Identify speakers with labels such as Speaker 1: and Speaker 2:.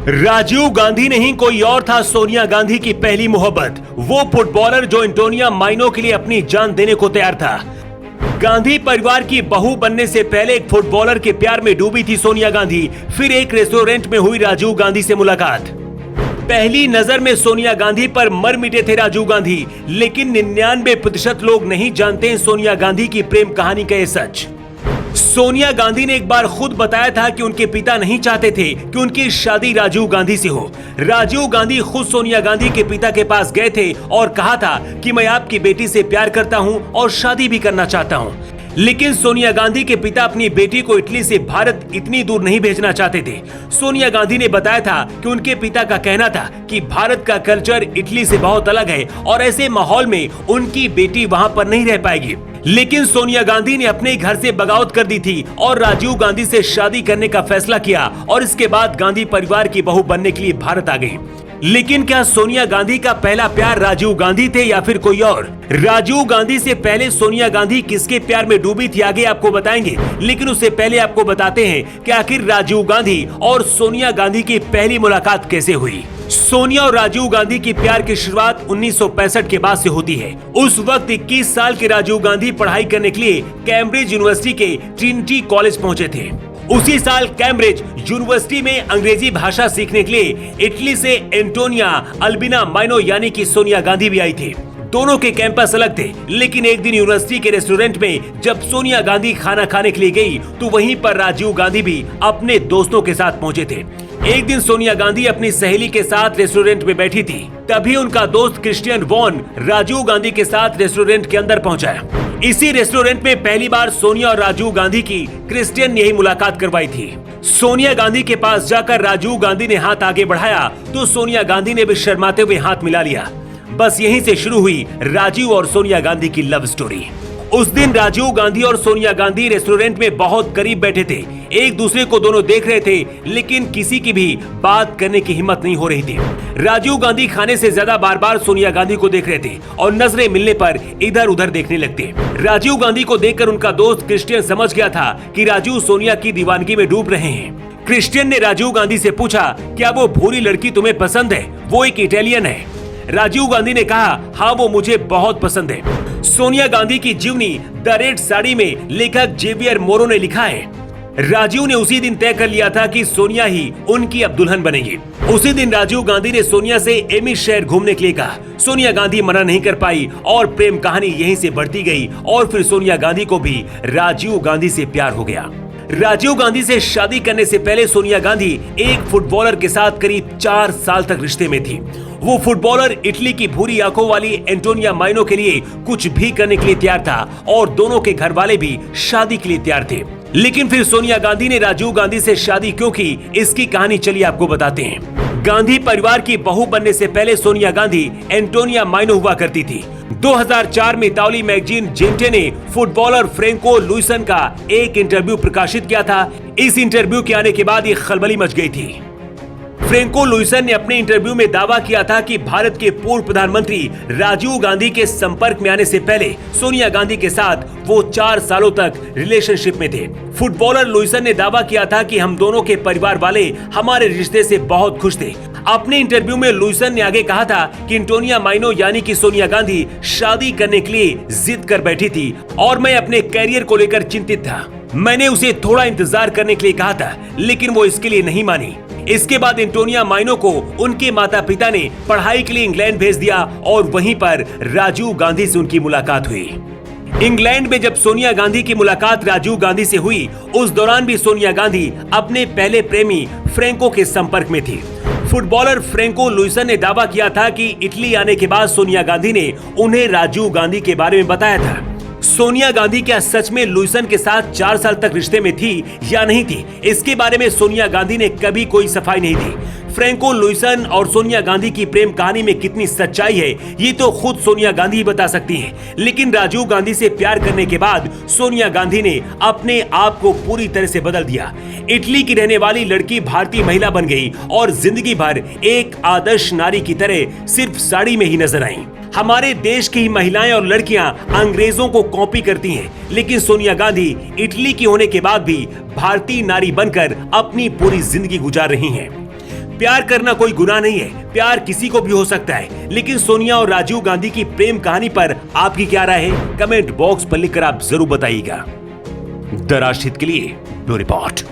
Speaker 1: राजीव गांधी नहीं कोई और था सोनिया गांधी की पहली मोहब्बत, वो फुटबॉलर जो एंटोनिया माइनो के लिए अपनी जान देने को तैयार था। गांधी परिवार की बहू बनने से पहले एक फुटबॉलर के प्यार में डूबी थी सोनिया गांधी। फिर एक रेस्टोरेंट में हुई राजीव गांधी से मुलाकात। पहली नजर में सोनिया गांधी पर मर मिटे थे राजीव गांधी, लेकिन 99% लोग नहीं जानते सोनिया गांधी की प्रेम कहानी का ये सच। सोनिया गांधी ने एक बार खुद बताया था कि उनके पिता नहीं चाहते थे कि उनकी शादी राजीव गांधी से हो। राजीव गांधी खुद सोनिया गांधी के पिता के पास गए थे और कहा था कि मैं आपकी बेटी से प्यार करता हूं और शादी भी करना चाहता हूं। लेकिन सोनिया गांधी के पिता अपनी बेटी को इटली से भारत इतनी दूर नहीं भेजना चाहते थे। सोनिया गांधी ने बताया था कि उनके पिता का कहना था कि भारत का कल्चर इटली से बहुत अलग है और ऐसे माहौल में उनकी बेटी वहां पर नहीं रह पाएगी। लेकिन सोनिया गांधी ने अपने घर से बगावत कर दी थी और राजीव गांधी से शादी करने का फैसला किया और इसके बाद गांधी परिवार की बहू बनने के लिए भारत आ गई। लेकिन क्या सोनिया गांधी का पहला प्यार राजीव गांधी थे या फिर कोई और? राजीव गांधी से पहले सोनिया गांधी किसके प्यार में डूबी थी आगे आपको बताएंगे, लेकिन उससे पहले आपको बताते हैं कि आखिर राजीव गांधी और सोनिया गांधी की पहली मुलाकात कैसे हुई। सोनिया और राजीव गांधी की प्यार की शुरुआत 1965 के बाद से होती है। उस वक्त 21 साल के राजीव गांधी पढ़ाई करने के लिए कैम्ब्रिज यूनिवर्सिटी के ट्रिनिटी कॉलेज पहुंचे थे। उसी साल कैम्ब्रिज यूनिवर्सिटी में अंग्रेजी भाषा सीखने के लिए इटली से एंटोनिया अल्बिना माइनो यानी कि सोनिया गांधी भी आई थी। दोनों के कैंपस अलग थे, लेकिन एक दिन यूनिवर्सिटी के रेस्टोरेंट में जब सोनिया गांधी खाना खाने के लिए गई तो वहीं पर राजीव गांधी भी अपने दोस्तों के साथ पहुंचे थे। एक दिन सोनिया गांधी अपनी सहेली के साथ रेस्टोरेंट में बैठी थी, तभी उनका दोस्त क्रिश्चियन वॉन राजीव गांधी के साथ रेस्टोरेंट के अंदर पहुंचा। इसी रेस्टोरेंट में पहली बार सोनिया और राजीव गांधी की क्रिश्चियन ने ही मुलाकात करवाई थी। सोनिया गांधी के पास जाकर राजीव गांधी ने हाथ आगे बढ़ाया तो सोनिया गांधी ने भी शर्माते हुए हाथ मिला लिया। बस यहीं से शुरू हुई राजीव और सोनिया गांधी की लव स्टोरी। उस दिन राजीव गांधी और सोनिया गांधी रेस्टोरेंट में बहुत करीब बैठे थे। एक दूसरे को दोनों देख रहे थे, लेकिन किसी की भी बात करने की हिम्मत नहीं हो रही थी। राजीव गांधी खाने से ज्यादा बार बार सोनिया गांधी को देख रहे थे और नजरें मिलने पर इधर उधर देखने लगते। राजीव गांधी को देखकर उनका दोस्त क्रिश्चियन समझ गया था कि राजीव सोनिया की दीवानगी में डूब रहे हैं। क्रिश्चियन ने राजीव गांधी से पूछा, क्या वो भूरी लड़की तुम्हें पसंद है? वो एक इटालियन है। राजीव गांधी ने कहा, हाँ वो मुझे बहुत पसंद है। सोनिया गांधी की जीवनी द रेड साड़ी में लेखक जेवियर मोरो ने लिखा है, राजीव ने उसी दिन तय कर लिया था कि सोनिया ही उनकी अब दुल्हन बनेगी। उसी दिन राजीव गांधी ने सोनिया से एमिस शहर घूमने के लिए कहा। सोनिया गांधी मना नहीं कर पाई और प्रेम कहानी यहीं से बढ़ती गई और फिर सोनिया गांधी को भी राजीव गांधी से प्यार हो गया। राजीव गांधी से शादी करने से पहले सोनिया गांधी एक फुटबॉलर के साथ करीब 4 साल तक रिश्ते में थी। वो फुटबॉलर इटली की भूरी आंखों वाली एंटोनिया माइनो के लिए कुछ भी करने के लिए तैयार था और दोनों के घर वाले भी शादी के लिए तैयार थे। लेकिन फिर सोनिया गांधी ने राजीव गांधी से शादी क्यों की, इसकी कहानी चलिए आपको बताते हैं। गांधी परिवार की बहू बनने से पहले सोनिया गांधी एंटोनिया माइनो हुआ करती थी। 2004 में इतालवी मैगजीन जेंटे ने फुटबॉलर फ्रेंको लुइसन का एक इंटरव्यू प्रकाशित किया था। इस इंटरव्यू के आने के बाद ये खलबली मच गई थी। फ्रेंको लुइसन ने अपने इंटरव्यू में दावा किया था कि भारत के पूर्व प्रधानमंत्री राजीव गांधी के संपर्क में आने से पहले सोनिया गांधी के साथ वो 4 सालों तक रिलेशनशिप में थे। फुटबॉलर लुइसन ने दावा किया था कि हम दोनों के परिवार वाले हमारे रिश्ते से बहुत खुश थे। अपने इंटरव्यू में लुइसन ने आगे कहा था कि एंटोनिया माइनो यानी कि सोनिया गांधी शादी करने के लिए जिद कर बैठी थी और मैं अपने कैरियर को लेकर चिंतित था। मैंने उसे थोड़ा इंतजार करने के लिए कहा था, लेकिन वो इसके लिए नहीं मानी। इसके बाद एंटोनिया माइनो को उनके माता पिता ने पढ़ाई के लिए इंग्लैंड भेज दिया और वहीं पर राजीव गांधी से उनकी मुलाकात हुई। इंग्लैंड में जब सोनिया गांधी की मुलाकात राजीव गांधी से हुई, उस दौरान भी सोनिया गांधी अपने पहले प्रेमी फ्रेंको के संपर्क में थी। फुटबॉलर फ्रेंको लुइसन ने दावा किया था कि इटली आने के बाद सोनिया गांधी ने उन्हें राजीव गांधी के बारे में बताया था। सोनिया गांधी क्या सच में लुइसन के साथ 4 साल तक रिश्ते में थी या नहीं थी, इसके बारे में सोनिया गांधी ने कभी कोई सफाई नहीं दी। फ्रेंको लुइसन और सोनिया गांधी की प्रेम कहानी में कितनी सच्चाई है ये तो खुद सोनिया गांधी ही बता सकती हैं। लेकिन राजीव गांधी से प्यार करने के बाद सोनिया गांधी ने अपने आप को पूरी तरह से बदल दिया। इटली की रहने वाली लड़की भारतीय महिला बन गई और जिंदगी भर एक आदर्श नारी की तरह सिर्फ साड़ी में ही नजर आई। हमारे देश की महिलाएं और लड़कियां अंग्रेजों को कॉपी करती हैं, लेकिन सोनिया गांधी इटली की होने के बाद भी भारतीय नारी बनकर अपनी पूरी जिंदगी गुजार रही हैं। प्यार करना कोई गुनाह नहीं है, प्यार किसी को भी हो सकता है, लेकिन सोनिया और राजीव गांधी की प्रेम कहानी पर आपकी क्या राय है? कमेंट बॉक्स पर लिखकर आप जरूर बताइएगा। द राष्ट्रहित के लिए ब्यूरो रिपोर्ट।